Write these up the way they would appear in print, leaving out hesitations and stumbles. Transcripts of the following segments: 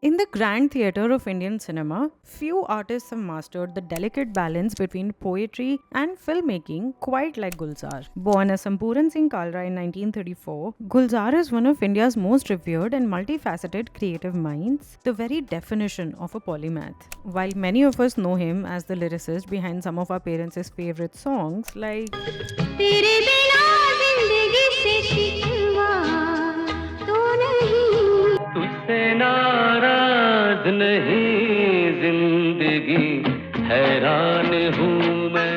In the grand theatre of Indian cinema, few artists have mastered the delicate balance between poetry and filmmaking quite like Gulzar. Born as Sampuran Singh Kalra in 1934, Gulzar is one of India's most revered and multifaceted creative minds, the very definition of a polymath. While many of us know him as the lyricist behind some of our parents' favorite songs like तेरे बिना जिंदगी से शिकवा तो नहीं तुझसे नाराज नहीं जिंदगी हैरान हूँ मैं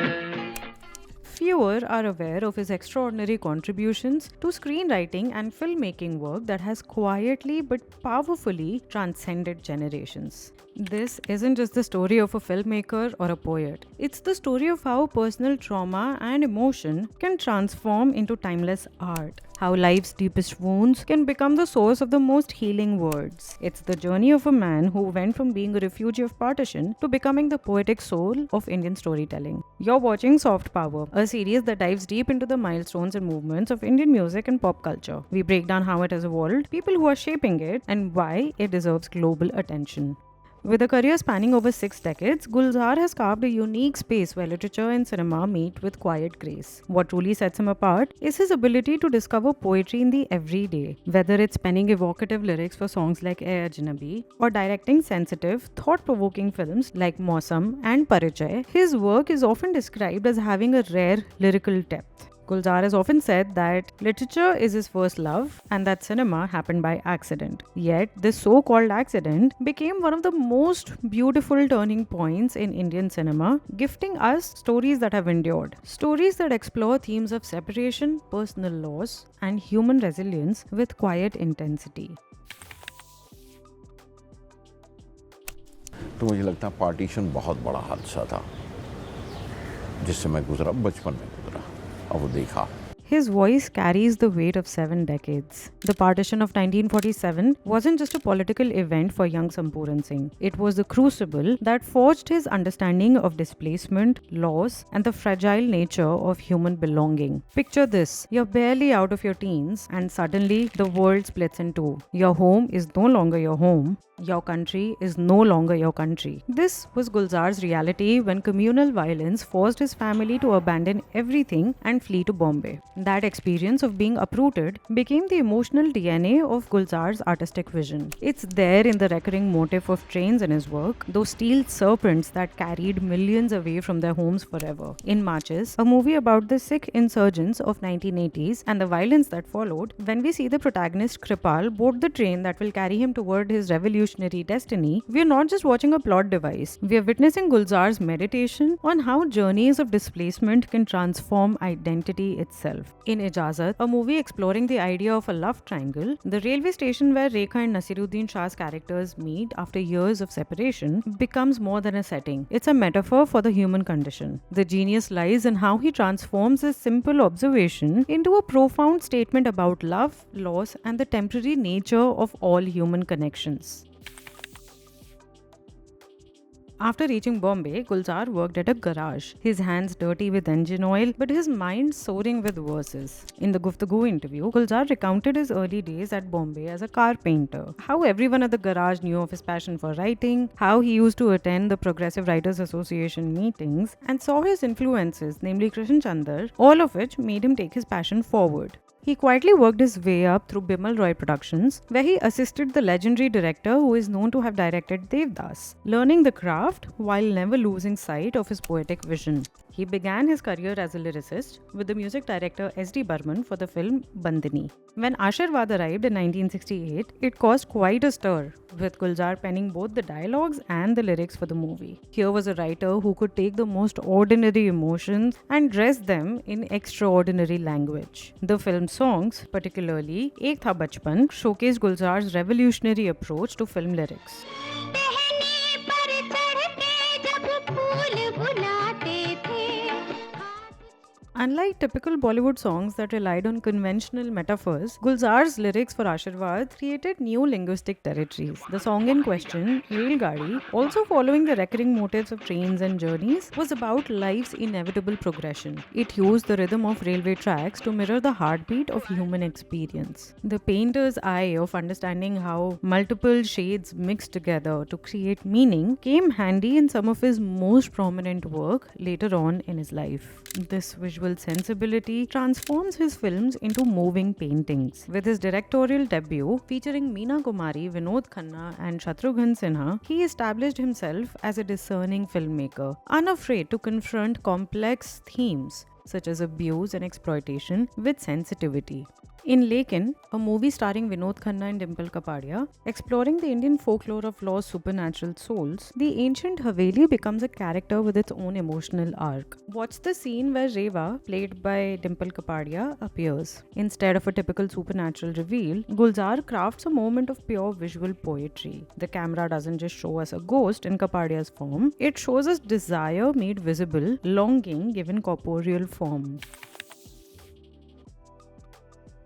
Fewer are aware of his extraordinary contributions to screenwriting and filmmaking work that has quietly but powerfully transcended generations. This isn't just the story of a filmmaker or a poet. It's the story of how personal trauma and emotion can transform into timeless art. How life's deepest wounds can become the source of the most healing words. It's the journey of a man who went from being a refugee of partition to becoming the poetic soul of Indian storytelling. You're watching Soft Power, a series that dives deep into the milestones and movements of Indian music and pop culture. We break down how it has evolved, people who are shaping it, and why it deserves global attention. With a career spanning over 6 decades, Gulzar has carved a unique space where literature and cinema meet with quiet grace. What truly sets him apart is his ability to discover poetry in the everyday, whether it's penning evocative lyrics for songs like Ae Ajnabi or directing sensitive, thought-provoking films like Mausam and Parichai. His work is often described as having a rare lyrical depth. Gulzar has often said that literature is his first love and that cinema happened by accident. Yet, this so-called accident became one of the most beautiful turning points in Indian cinema, gifting us stories that have endured. Stories that explore themes of separation, personal loss, and human resilience with quiet intensity. तो मुझे लगता है partition बहुत बड़ा हादसा था जिससे मैं गुजरा बचपन में गुजरा और वो देखा. His voice carries the weight of 7 decades. The partition of 1947 wasn't just a political event for young Sampuran Singh. It was the crucible that forged his understanding of displacement, loss, and the fragile nature of human belonging. Picture this: you're barely out of your teens, and suddenly the world splits in two. Your home is no longer your home. Your country is no longer your country. This was Gulzar's reality when communal violence forced his family to abandon everything and flee to Bombay. That experience of being uprooted became the emotional DNA of Gulzar's artistic vision. It's there in the recurring motif of trains in his work, those steel serpents that carried millions away from their homes forever. In Marches, a movie about the Sikh insurgents of 1980s and the violence that followed, when we see the protagonist Kripal board the train that will carry him toward his revolutionary destiny, we are not just watching a plot device. We are witnessing Gulzar's meditation on how journeys of displacement can transform identity itself. In Ijazat, a movie exploring the idea of a love triangle, the railway station where Rekha and Nasiruddin Shah's characters meet after years of separation becomes more than a setting. It's a metaphor for the human condition. The genius lies in how he transforms a simple observation into a profound statement about love, loss, and the temporary nature of all human connections. After reaching Bombay, Gulzar worked at a garage, his hands dirty with engine oil, but his mind soaring with verses. In the Guftagoo interview, Gulzar recounted his early days at Bombay as a car painter, how everyone at the garage knew of his passion for writing, how he used to attend the Progressive Writers Association meetings, and saw his influences, namely Krishan Chandar, all of which made him take his passion forward. He quietly worked his way up through Bimal Roy Productions, where he assisted the legendary director who is known to have directed Devdas, learning the craft while never losing sight of his poetic vision. He began his career as a lyricist with the music director S.D. Burman for the film Bandini. When Ashirwad arrived in 1968, it caused quite a stir, with Gulzar penning both the dialogues and the lyrics for the movie. Here was a writer who could take the most ordinary emotions and dress them in extraordinary language. The film's songs, particularly Ek Tha Bachpan, showcased Gulzar's revolutionary approach to film lyrics. Unlike typical Bollywood songs that relied on conventional metaphors, Gulzar's lyrics for Ashirwad created new linguistic territories. The song in question, Rail Gadi, also following the recurring motifs of trains and journeys, was about life's inevitable progression. It used the rhythm of railway tracks to mirror the heartbeat of human experience. The painter's eye of understanding how multiple shades mix together to create meaning came handy in some of his most prominent work later on in his life. This visual sensibility transforms his films into moving paintings. With his directorial debut featuring Meena Kumari, Vinod Khanna and Shatrughan Sinha, he established himself as a discerning filmmaker, unafraid to confront complex themes such as abuse and exploitation with sensitivity. In Lekin, a movie starring Vinod Khanna and Dimple Kapadia, exploring the Indian folklore of lost supernatural souls, the ancient Haveli becomes a character with its own emotional arc. Watch the scene where Reva, played by Dimple Kapadia, appears. Instead of a typical supernatural reveal, Gulzar crafts a moment of pure visual poetry. The camera doesn't just show us a ghost in Kapadia's form, it shows us desire made visible, longing given corporeal form.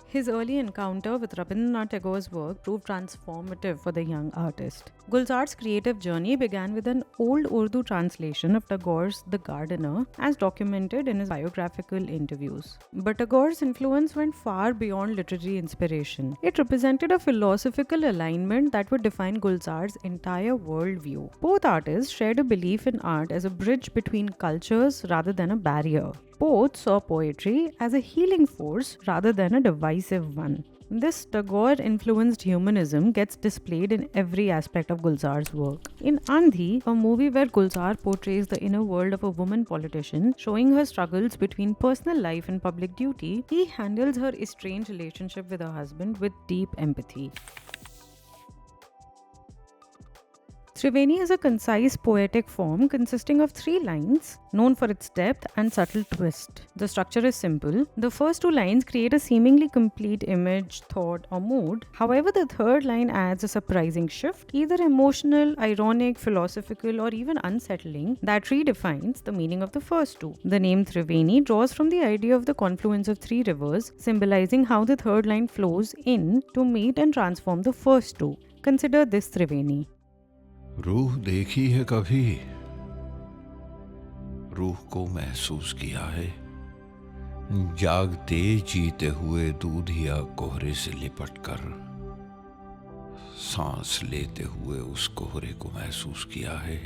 His early encounter with Rabindranath Tagore's work proved transformative for the young artist. Gulzar's creative journey began with an old Urdu translation of Tagore's The Gardener, as documented in his biographical interviews. But Tagore's influence went far beyond literary inspiration. It represented a philosophical alignment that would define Gulzar's entire worldview. Both artists shared a belief in art as a bridge between cultures rather than a barrier. Both saw poetry as a healing force rather than a divisive one. This Tagore-influenced humanism gets displayed in every aspect of Gulzar's work. In Andhi, a movie where Gulzar portrays the inner world of a woman politician, showing her struggles between personal life and public duty, he handles her estranged relationship with her husband with deep empathy. Triveni is a concise poetic form consisting of 3 lines, known for its depth and subtle twist. The structure is simple. The first 2 lines create a seemingly complete image, thought, or mood. However, the third line adds a surprising shift, either emotional, ironic, philosophical, or even unsettling, that redefines the meaning of the first 2. The name Triveni draws from the idea of the confluence of 3 rivers, symbolizing how the third line flows in to meet and transform the first 2. Consider this Triveni. रूह देखी है कभी, रूह को महसूस किया है, जागते जीते हुए दूधिया कोहरे से लिपटकर सांस लेते हुए उस कोहरे को महसूस किया है.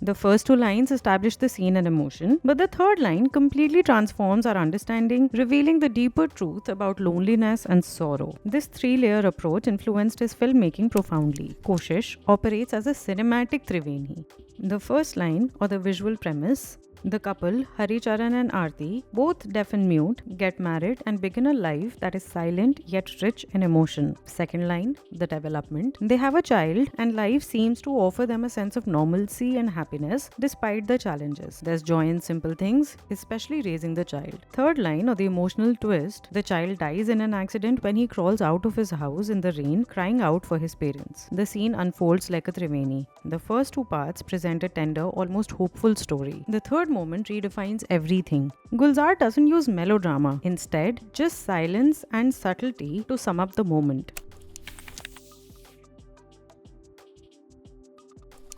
The first 2 lines establish the scene and emotion, but the third line completely transforms our understanding, revealing the deeper truth about loneliness and sorrow. This 3-layer approach influenced his filmmaking profoundly. Koshish operates as a cinematic Triveni. The first line, or the visual premise, the couple, Haricharan and Aarti, both deaf and mute, get married and begin a life that is silent yet rich in emotion. Second line, the development. They have a child and life seems to offer them a sense of normalcy and happiness despite the challenges. There's joy in simple things, especially raising the child. Third line, or the emotional twist, the child dies in an accident when he crawls out of his house in the rain, crying out for his parents. The scene unfolds like a Triveni. The first 2 parts present a tender, almost hopeful story. The third moment redefines everything. Gulzar doesn't use melodrama, instead, just silence and subtlety to sum up the moment.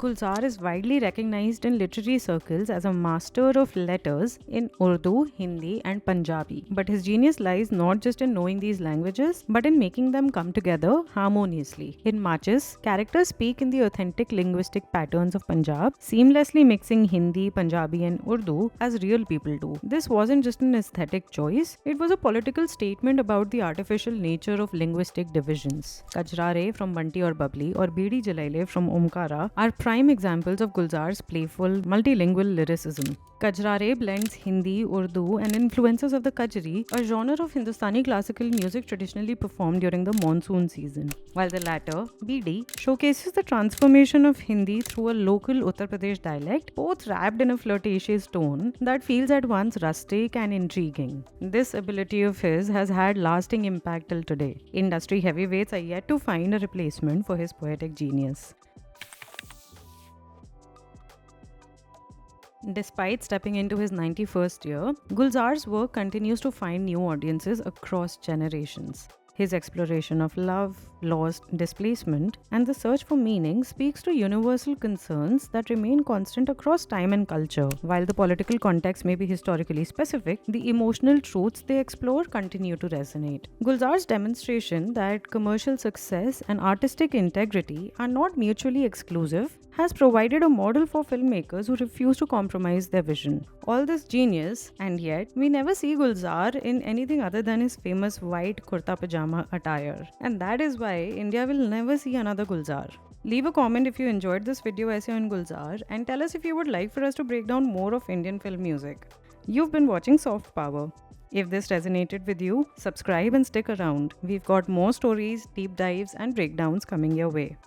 Gulzar is widely recognized in literary circles as a master of letters in Urdu, Hindi, and Punjabi. But his genius lies not just in knowing these languages, but in making them come together harmoniously. In Machis, characters speak in the authentic linguistic patterns of Punjab, seamlessly mixing Hindi, Punjabi, and Urdu as real people do. This wasn't just an aesthetic choice, it was a political statement about the artificial nature of linguistic divisions. Kajrare from Bunty or Babli or Bidi Jalaile from Omkara are prime examples of Gulzar's playful, multilingual lyricism. Kajrare blends Hindi, Urdu, and influences of the Kajri, a genre of Hindustani classical music traditionally performed during the monsoon season. While the latter, Bidi, showcases the transformation of Hindi through a local Uttar Pradesh dialect, both wrapped in a flirtatious tone that feels at once rustic and intriguing. This ability of his has had lasting impact till today. Industry heavyweights are yet to find a replacement for his poetic genius. Despite stepping into his 91st year, Gulzar's work continues to find new audiences across generations. His exploration of love, loss, displacement, and the search for meaning speaks to universal concerns that remain constant across time and culture. While the political context may be historically specific, the emotional truths they explore continue to resonate. Gulzar's demonstration that commercial success and artistic integrity are not mutually exclusive has provided a model for filmmakers who refuse to compromise their vision. All this genius, and yet we never see Gulzar in anything other than his famous white kurta pajama attire. And that is why India will never see another Gulzar. Leave a comment if you enjoyed this video essay on Gulzar and tell us if you would like for us to break down more of Indian film music. You've been watching Soft Power. If this resonated with you, subscribe and stick around. We've got more stories, deep dives, and breakdowns coming your way.